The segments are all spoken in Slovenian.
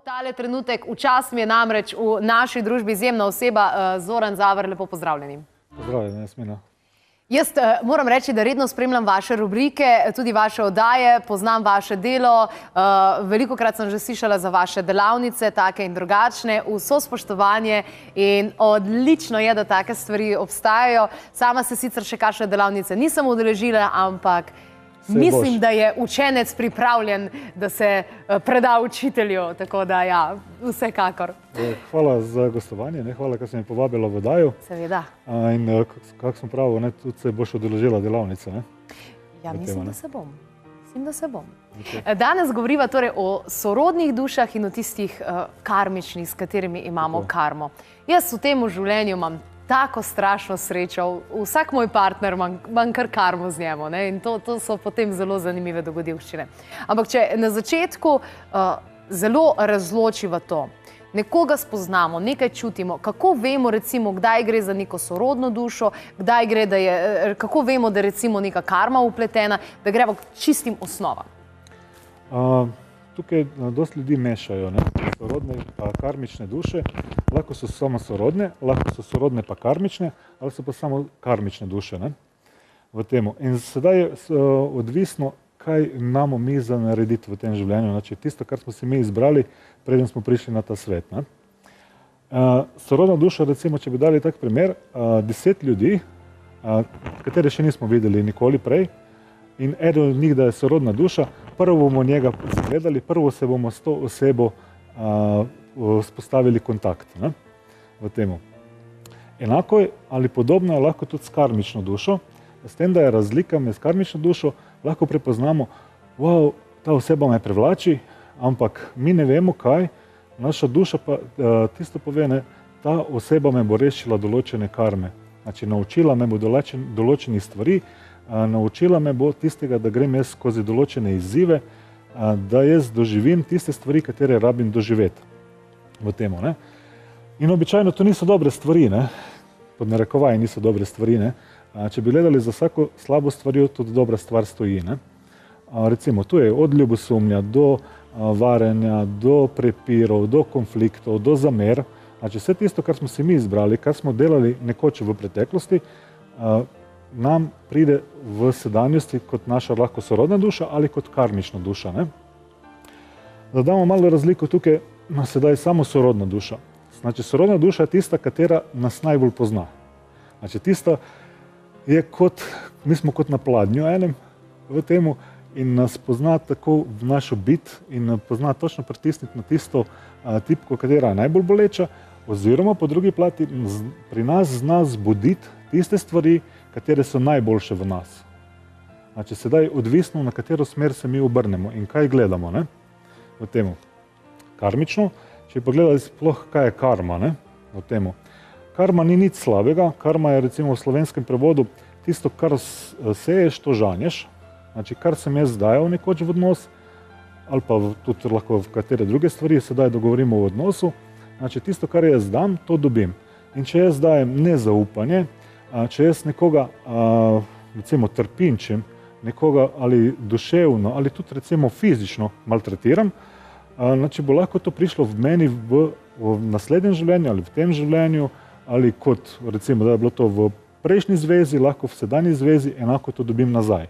Tale trenutek, v čas mi je namreč v naši družbi izjemna oseba, Zoran Zaver, lepo pozdravljeni. Pozdravljeni, Jasmina. Jaz moram reči, da redno spremljam vaše rubrike, tudi vaše oddaje, poznam vaše delo, velikokrat sem že slišala za vaše delavnice, take in drugačne, vso spoštovanje in odlično je, da take stvari obstajajo. Sama se sicer še kakšne delavnice nisem udeležila, ampak mislim, da je učenec pripravljen, da se preda učitelju, tako da ja, vsekakor. Hvala za gostovanje, hvala, ker si me povabila v oddajo. Seveda. In kako sem pravil, tudi se boš udeležila delavnice, ne? Ja, mislim, da se bom. Mislim, da se bom. Danes govoriva torej o sorodnih dušah in o tistih karmičnih, s katerimi imamo karmo. Jaz v tem življenju imam tako strašno srečo, vsak moj partner imam kar karmo z njemu in to so potem zelo zanimive dogodivščine. Ampak če na začetku zelo razločiva to, nekoga spoznamo, nekaj čutimo, kako vemo recimo, kdaj gre za neko sorodno dušo, kdaj gre, kako vemo, da je recimo neka karma upletena, da gremo k čistim osnovam? Tukaj dosti ljudi mešajo, sorodne pa karmične duše. Lahko so samo sorodne, lahko so sorodne pa karmične, ali so pa samo karmične duše v temu. In sedaj je odvisno, kaj imamo mi za narediti v tem življenju. Znači, tisto, kar smo si mi izbrali, preden smo prišli na ta svet. Sorodna duša, recimo, če bi dali tak primer, 10 ljudi, katere še nismo videli nikoli prej, in eden od njih, da je sorodna duša, prvo bomo njega zgledali, prvo se bomo s to osebo spostavili kontakt v temu. Enako je ali podobno je lahko tudi s karmično dušo, s tem, da je razlika med karmično dušo, lahko prepoznamo, wow, ta oseba me privlači, ampak mi ne vemo kaj, naša duša pa tisto pove, ta oseba me bo rešila določene karme. Znači, naučila me bo določenih stvari, naučila me bo tistega, da grem jaz skozi določene izzive, da jaz doživim tiste stvari, katere rabim doživeti v temu. In običajno to niso dobre stvari, pod narekovaji niso dobre stvari. Če bi gledali za vsako slabo stvarjo, tudi dobra stvar stoji. Recimo, tu je od ljubosumja do varenja, do prepirov, do konfliktov, do zamer. Znači, vse tisto, kar smo si mi izbrali, kar smo delali nekoč v preteklosti, nam pride v sedanjosti kot naša lahko sorodna duša ali kot karmična duša. Da damo malo razliko tukaj, sedaj samo sorodna duša. Znači, sorodna duša je tista, katera nas najbolj pozna. Znači, tista je kot, mi smo kot na pladnju enem v temu in nas pozna tako v našo bit in pozna točno pritisniti na tisto tipko, katera je najbolj boleča, oziroma po drugi plati pri nas zna zbuditi tiste stvari, katere so najboljše v nas. Znači, sedaj odvisno, na katero smer se mi obrnemo in kaj gledamo v temu. Karmično, če bi pogledali sploh, kaj je karma v temu. Karma ni nič slabega, karma je recimo v slovenskem prevodu tisto, kar seješ, to žanješ. Znači, kar sem jaz dajal nekoč v odnos, ali pa tudi lahko v katere druge stvari, sedaj dogovorimo v odnosu. Znači, tisto, kar jaz dam, to dobim. In če jaz dajem nezaupanje, če jaz nekoga, recimo, trpinčim, nekoga ali duševno, ali tudi recimo fizično maltretiram, znači bo lahko to prišlo v meni v naslednjem življenju ali v tem življenju, ali kot recimo, da je bilo to v prejšnji zvezi, lahko v sedanji zvezi, enako to dobim nazaj.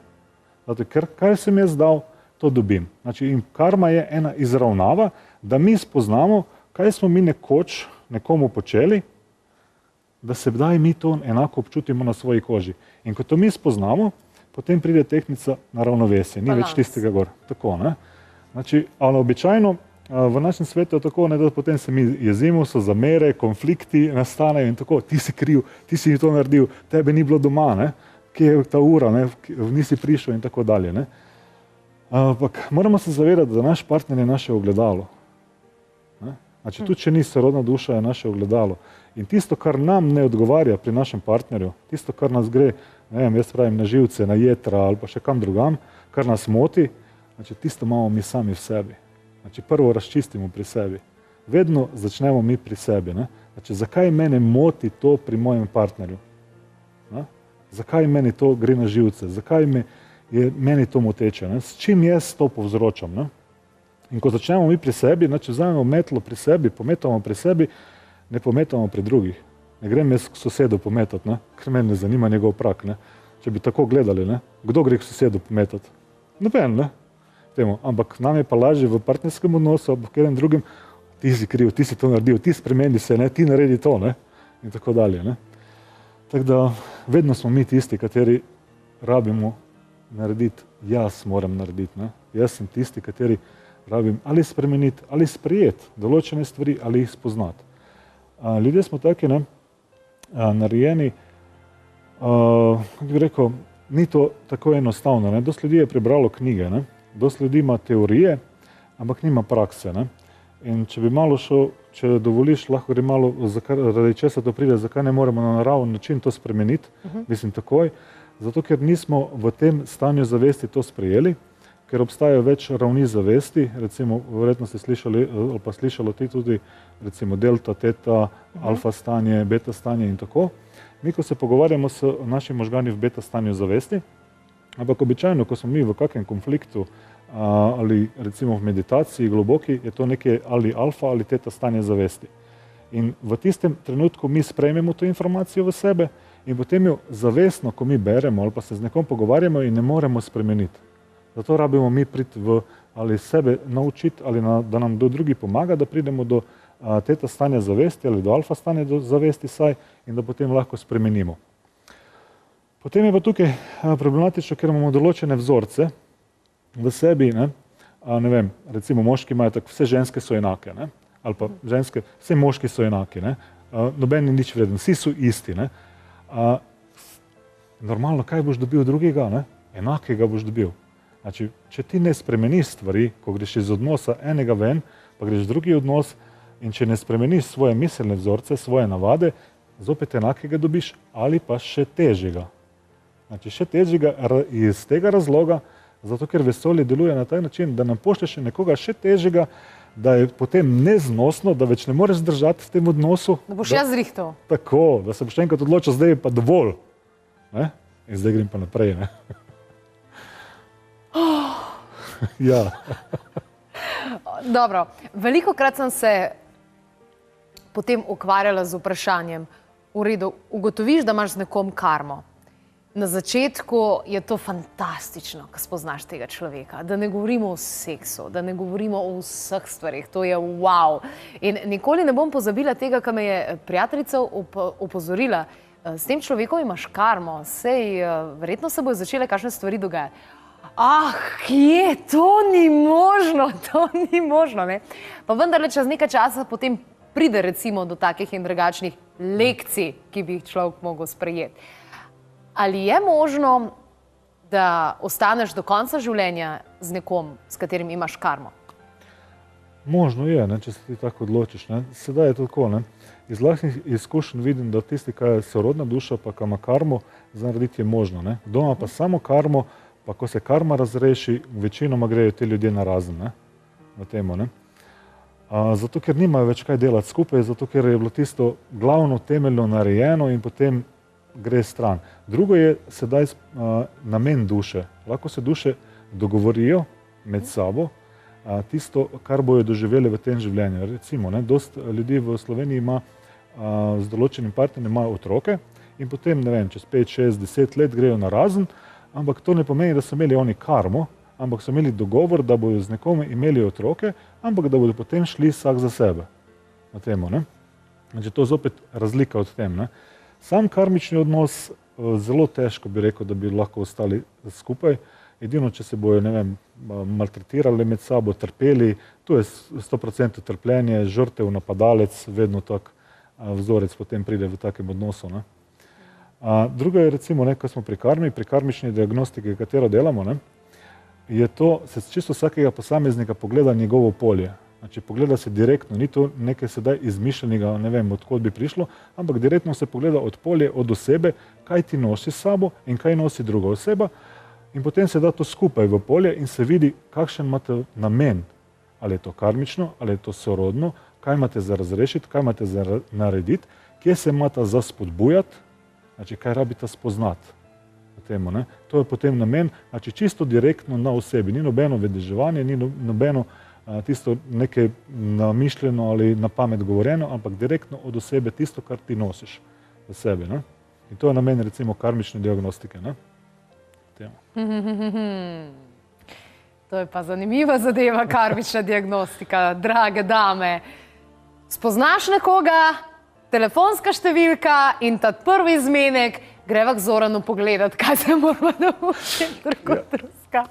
Zato, ker kaj sem jaz dal, to dobim. Znači, in karma je ena izravnava, da mi spoznamo, kaj smo mi nekoč nekomu počeli, da se kdaj mi to enako občutimo na svoji koži. In ko to mi spoznamo, potem pride tehnica na ravnovesje, ni več tistega gor. Tako, Znači, ali običajno v našem svetu je tako, da potem se mi jezimo, so zamere, konflikti nastanejo in tako, ti si kriv, ti si to naredil, tebe ni bilo doma, kje je ta ura, nisi prišel in tako dalje. Ampak moramo se zavedati, da naš partner je naše ogledalo. Znači, tudi če ni sorodna duša, je naše ogledalo. In tisto, kar nam ne odgovarja pri našem partnerju, tisto, kar nas gre, jaz pravim, na živce, na jetra ali pa še kam drugam, kar nas moti, znači, tisto imamo mi sami v sebi. Znači, prvo razčistimo pri sebi. Vedno začnemo mi pri sebi. Znači, zakaj mene moti to pri mojem partnerju? Zakaj meni to gre na živce? Zakaj meni to moteče? S čim jaz to povzročam? In ko začnemo mi pri sebi, če vzamemo metlo pri sebi, pometamo pri sebi, ne pometamo pri drugih. Ne grem jaz k sosedu pometati, ne? Ker meni ne zanima njegov prak. Ne? Če bi tako gledali, ne? Kdo gre k sosedu pometati? Noben, ne? Temu. Ampak nam je pa lažje v partnerskem odnosu, v katerem drugim, ti si kriv, ti si to naredil, ti spremeni se, ne? Ti naredi to, ne? In tako dalje. Ne? Tako da vedno smo mi tisti, kateri rabimo narediti, jaz moram narediti. Ne? Jaz sem tisti, kateri rabim ali spremeniti, ali sprijeti določene stvari, ali jih spoznati. Ljudje smo taki, ne, narejeni, kako bi rekel, ni to tako enostavno. Ne? Dosti ljudi je prebralo knjige, ne? Dosti ljudi ima teorije, ampak nima prakse. Ne? In če bi malo šel, če dovoliš, lahko gre malo, zaradi česa to pride, zakaj ne moremo na naraven način to spremeniti, mislim takoj, zato ker nismo v tem stanju zavesti to sprejeli, ker obstajajo več ravni zavesti, recimo, verjetno ste slišali, ali pa slišalo ti tudi, recimo delta, teta, alfa stanje, beta stanje in tako. Mi, ko se pogovarjamo s našimi možgani v beta stanju zavesti, ampak običajno, ko smo mi v kakšnem konfliktu ali recimo v meditaciji globoki, je to nekje ali alfa ali teta stanje zavesti. In v tistem trenutku mi sprejmemo to informacijo v sebe in potem jo zavestno, ko mi beremo ali pa se z nekom pogovarjamo in ne moremo spremeniti. Zato rabimo mi priti ali sebe naučiti, ali da nam do drugi pomaga, da pridemo do teta stanja zavesti ali do alfa stanja zavesti saj in da potem lahko spremenimo. Potem je pa tukaj problematično, ker imamo določene vzorce v sebi, ne vem, recimo moški imajo tako, vse ženske so enake, ne? Ali pa ženske, vse moški so enaki, ne? Noben ni nič vreden, vsi so isti. Ne? Normalno, kaj boš dobil drugega? Ne? Enakega boš dobil. Znači, če ti ne spremeniš stvari, ko greš iz odnosa enega ven, pa greš drugi odnos, in če ne spremeniš svoje miselne vzorce, svoje navade, zopet enakega dobiš ali pa še težjega. Znači, še težjega iz tega razloga, zato ker vesolje deluje na tak način, da nam pošlje še nekoga še težjega, da je potem neznosno, da več ne moreš zdržati v tem odnosu. Da boš jaz zrihtal. Tako, da se boš enkrat odločil, zdaj je pa dovolj. Ne? In zdaj grem pa naprej. Ne? Ja. Dobro, velikokrat sem se potem ukvarjala z vprašanjem, v redu, ugotoviš, da imaš z nekom karmo. Na začetku je to fantastično, ko spoznaš tega človeka, da ne govorimo o seksu, da ne govorimo o vseh stvarih, to je wow. In nikoli ne bom pozabila tega, kar me je prijateljica opozorila, s tem človekom imaš karmo, sej verjetno se bojo začele kakšne stvari dogajati. Kje? To ni možno, ne? Pa vendarle čez nekaj časa potem pride recimo do takih in drugačnih lekcij, ki bi jih človek mogel sprejeti. Ali je možno, da ostaneš do konca življenja z nekom, s katerim imaš karmo? Možno je, ne, če se ti tako odločiš. Ne. Sedaj je tako. Ne. Iz lastnih izkušenj vidim, da tisti, ki je sorodna duša, pa ki ima karmo, narediti je možno. Ne. Kdo ima pa samo karmo, pa ko se karma razreši, večinoma grejo ti ljudje narazen, ne, na temo. Ne. Zato, ker nimajo več kaj delati skupaj, zato, ker je bilo tisto glavno temeljno narejeno in potem gre stran. Drugo je sedaj namen duše. Lahko se duše dogovorijo med sabo tisto, kar bojo doživeli v tem življenju. Recimo, dost ljudi v Sloveniji ima z določenim partnerjem imajo otroke in potem, ne vem, čez 5, 6, 10 let grejo narazen, ampak to ne pomeni, da so imeli oni karmo, ampak so imeli dogovor, da bojo z nekom imeli otroke, ampak da bodo potem šli vsak za sebe. Na temo, ne? Znači, to je zopet razlika od tem, ne? Sam karmični odnos, zelo težko bi rekel, da bi lahko ostali skupaj. Edino, če se bojo, ne vem, maltretirali med sabo, trpeli, to je 100% trpljenje, žrtev, napadalec, vedno tak vzorec potem pride v takem odnosu. Ne. Drugo je recimo, ko smo pri karmični diagnostiki, katero delamo, ne, je to, se čisto vsakega posameznika pogleda njegovo polje. Znači, pogleda se direktno, ni to nekaj sedaj izmišljenega, ne vem, odkot bi prišlo, ampak direktno se pogleda od polje, od osebe, kaj ti nosi s sabo in kaj nosi druga oseba. In potem se da to skupaj v polje in se vidi, kakšen imate namen. Ali je to karmično, ali je to sorodno, kaj imate za razrešiti, kaj imate za narediti, kje se imate za spodbujati, znači, kaj rabite spoznati. Temu, ne. To je potem namen, znači čisto direktno na osebi. Ni nobeno vedeževanje, ni nobeno tisto nekaj namišljeno ali na pamet govorjeno, ampak direktno od osebe tisto, kar ti nosiš v sebi. Ne? In to je namen recimo karmične diagnostike. Ne? To je pa zanimiva zadeva, karmična diagnostika, drage dame. Spoznaš nekoga, telefonska številka in ta prvi zmenek, greva k Zoranu pogledat, kaj se moramo naučiti drugo druska.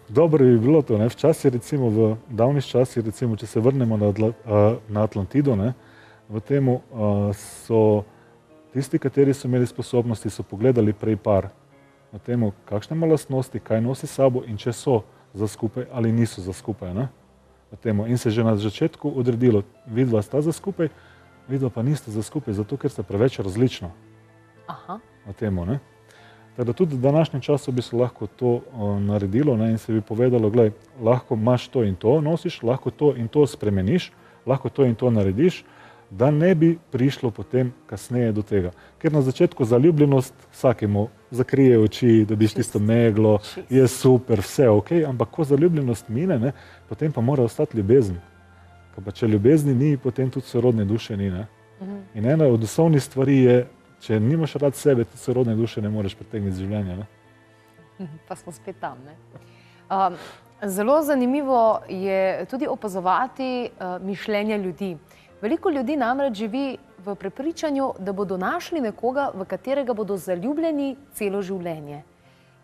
Dobro bi bilo to, ne? Včasih recimo v davnih časih, recimo, če se vrnemo na Atlantido, ne? V temu so tisti, kateri so imeli sposobnosti, so pogledali prej par na temu, kakšne ima lastnosti, kaj nosi sabo in če so za skupaj ali niso za skupaj. Ne? In se že na začetku odredilo, vidva sta za skupaj, vidva pa niste za skupaj, zato ker sta preveč različna. Aha. Na temu, ne? Teda tudi v današnjem času bi se lahko to naredilo, ne? In se bi povedalo, glej, lahko imaš to in to nosiš, lahko to in to spremeniš, lahko to in to narediš, da ne bi prišlo potem kasneje do tega. Ker na začetku zaljubljenost vsakemu zakrije oči, dobiš tisto meglo, je super, vse ok, ampak ko zaljubljenost mine, ne, potem pa mora ostati ljubezen. Pa če ljubezni ni, potem tudi sorodne duše ni. Ne? In ena od osnovnih stvari je, če nimaš rad sebe, tudi sorodne duše ne moreš pritegniti življenja. Ne? Pa smo spet tam. Ne? Zelo zanimivo je tudi opazovati mišljenje ljudi. Veliko ljudi namreč živi v prepričanju, da bodo našli nekoga, v katerega bodo zaljubljeni celo življenje.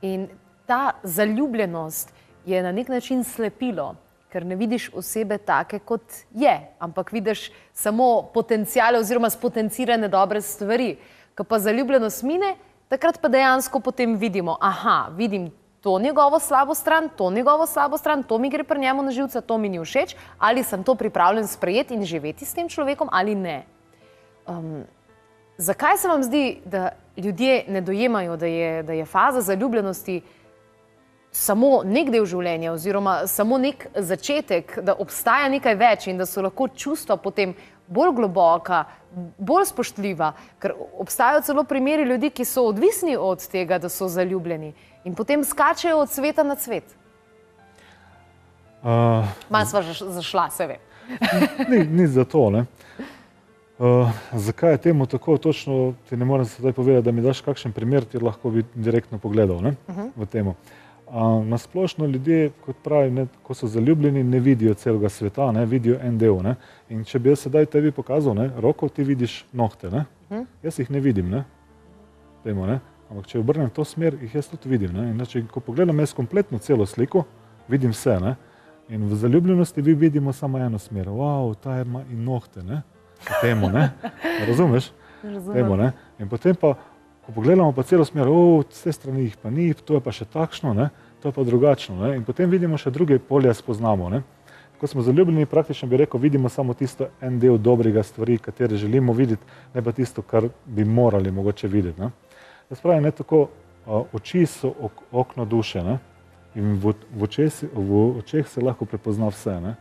In ta zaljubljenost je na nek način slepilo, ker ne vidiš osebe take, kot je, ampak vidiš samo potencijale oziroma spotencirane dobre stvari. Ko pa zaljubljenost mine, takrat pa dejansko potem vidimo, aha, vidim to njegovo slabo stran, to njegovo slabo stran, to mi gre pri njemu na živce, to mi ni všeč, ali sem to pripravljen sprejeti in živeti s tem človekom ali ne. Zakaj se vam zdi, da ljudje ne dojemajo, da je faza zaljubljenosti samo nek del življenja oziroma samo nek začetek, da obstaja nekaj več in da so lahko čustva potem bolj globoka, bolj spoštljiva, ker obstajajo celo primeri ljudi, ki so odvisni od tega, da so zaljubljeni in potem skačejo od sveta na cvet. Malo sva zašla, se ve. Ni za to, ne. Zakaj je temu tako točno, ti ne morem sedaj povedati, da mi daš kakšen primer, ti lahko bi direktno pogledal, ne, v temu. Na splošno ljudje, kot pravi, ne, ko so zaljubljeni, ne vidijo celega sveta, ne, vidijo en del. Ne. In če bi jaz sedaj tebi pokazal, ne, roko, ti vidiš nohte. Ne. Jaz jih ne vidim. Ne. Temu, ne. Ampak če obrnem to smer, jih jaz tudi vidim. Ne. In če ko pogledam jaz kompletno celo sliko, vidim vse. Ne. In v zaljubljenosti vi vidimo samo eno smer. Wow, ta ima in nohte. Ne. Temu, ne. Razumeš? Temu, ne. In potem pa ko pogledamo pa celo smer, z te strani jih pa ni, to je pa še takšno, ne? To je pa drugačno. Ne? In potem vidimo še druge polja spoznamo. Ne? Ko smo zaljubljeni, praktično bi rekel, vidimo samo tisto en del dobrega stvari, katere želimo videti, ne pa tisto, kar bi morali mogoče videti. Ne? Jaz pravim, ne tako, oči so okno duše, ne? In v očeh se lahko prepozna vse. Ne?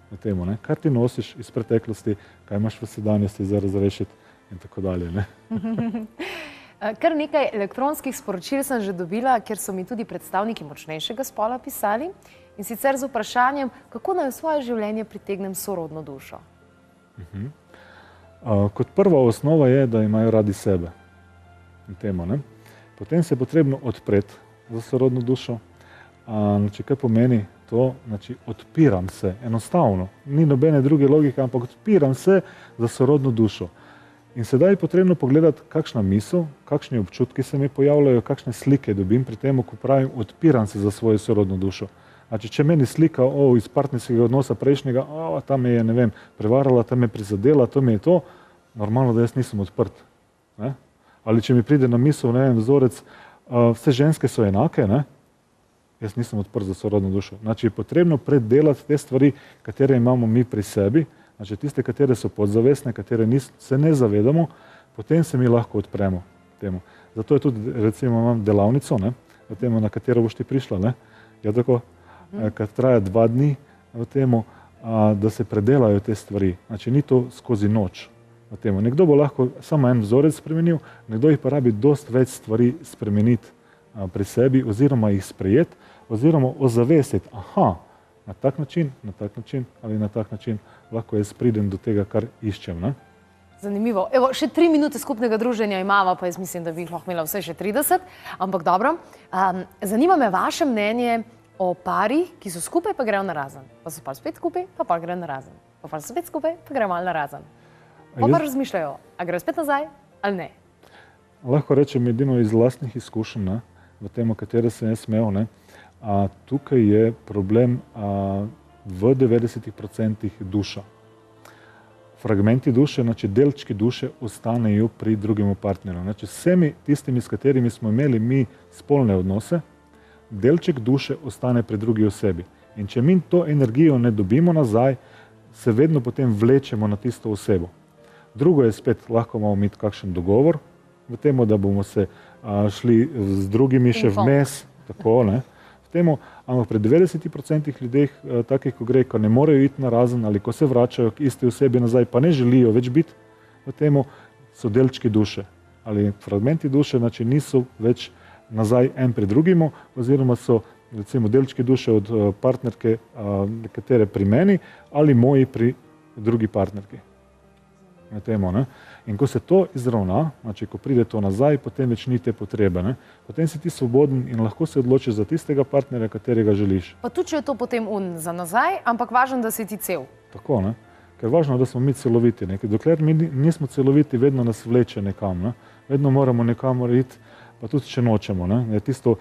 Na temu, ne? Kar ti nosiš iz preteklosti, kaj imaš v sedanjosti za razrešiti in tako dalje. Ne? Kar nekaj elektronskih sporočil sem že dobila, ker so mi tudi predstavniki močnejšega spola pisali, in sicer z vprašanjem, kako naj v svoje življenje pritegnem sorodno dušo. Kot prva osnova je, da imajo radi sebe. Temo, ne? Potem se je potrebno odpreti za sorodno dušo. Če kaj pomeni to, znači odpiram se, enostavno. Ni nobene druge logike, ampak odpiram se za sorodno dušo. In sedaj je potrebno pogledati, kakšna misel, kakšni občutki se mi pojavljajo, kakšne slike dobim pri tem, ko pravim, odpiram se za svojo sorodno dušo. Znači, če meni slika iz partnerskega odnosa prejšnjega, ta me je, ne vem, prevarala, ta me je prizadela, to mi je to, normalno, da jaz nisem odprt. Ne? Ali če mi pride na misel, ne vem, vzorec, vse ženske so enake, ne? Jaz nisem odprt za sorodno dušo. Znači, je potrebno predelati te stvari, katere imamo mi pri sebi, znači tiste, katere so podzavestne, katere se ne zavedamo, potem se mi lahko odpremo temu. Zato je tudi, recimo, imam delavnico, ne, v temu, na katero boš ti prišla, ne, je tako, kad traja 2 dni v temu, da se predelajo te stvari. Znači, ni to skozi noč v temu. Nekdo bo lahko samo en vzorec spremenil, nekdo jih pa rabi dosti več stvari spremeniti pri sebi, oziroma jih sprejeti, oziroma ozavestiti, aha, na tak način ali na tak način lahko jaz pridem do tega, kar iščem. Ne? Zanimivo. Evo, še 3 minute skupnega druženja imamo, pa jaz mislim, da bi jih lahko imela vse še 30, ampak dobro. Zanima me vaše mnenje o parih, ki so skupaj, pa grejo na razen. Pa so pa spet skupaj, pa grejo na razen. Pa so spet skupaj, pa grejo malo na razen. Pa razmišljajo, a grejo spet nazaj ali ne? Lahko rečem edino iz lastnih izkušenj, ne, v tem, o katere sem jaz imel. Ne. Tukaj je problem v 90% duša. Fragmenti duše, znači delčki duše ostanejo pri drugemu partnerju. Znači vsemi tistimi, s katerimi smo imeli mi spolne odnose, delček duše ostane pri drugi osebi. In če mi to energijo ne dobimo nazaj, se vedno potem vlečemo na tisto osebo. Drugo je spet, lahko imamo imeti kakšen dogovor v temu, da bomo se šli z drugimi še vmes, tako, ne, v temu, ampak pri 90% ljudeh, takih, ko gre, ko ne morejo iti na razen ali ko se vračajo k isti osebi nazaj, pa ne želijo več biti v temu, so delčki duše ali fragmenti duše, znači niso več nazaj en pri drugimu, oziroma so recimo delčki duše od partnerke, nekatere pri meni ali moji pri drugi partnerki. Temu, ne? In ko se to izravna, znači ko pride to nazaj, potem več ni te potrebe. Ne? Potem si ti svoboden in lahko se odločiš za tistega partnerja, katerega želiš. Pa tudi, če je to potem za nazaj, ampak važno, da si ti cel. Tako, ne? Ker važno, da smo mi celoviti. Ne? Dokler mi nismo celoviti, vedno nas vleče nekam. Ne? Vedno moramo nekamor iti, pa tudi če nočemo. Ne? Je tisto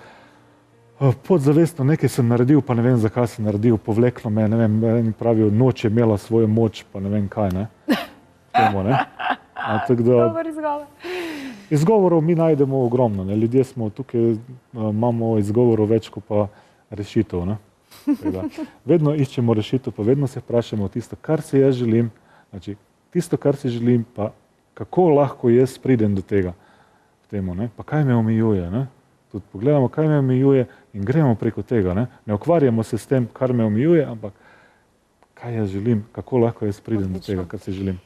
podzavestno, nekaj sem naredil, pa ne vem, zakaj sem naredil, povleklo me, ne vem, pravijo, noč je imela svojo moč, pa ne vem kaj, ne. Temo, ne? Dobar izgovor. Izgovorov mi najdemo ogromno. Ne? Ljudje smo tukaj, imamo izgovorov več kot pa rešitev. Ne? Vedno iščemo rešitev, pa vedno se vprašamo tisto, kar si jaz želim, znači tisto, kar si želim, pa kako lahko jaz pridem do tega. Temu, ne? Pa kaj me omejuje. Ne? Tudi pogledamo, kaj me omejuje in gremo preko tega. Ne ukvarjamo se s tem, kar me omejuje, ampak kaj jaz želim, kako lahko jaz pridem do tega, kar si želim.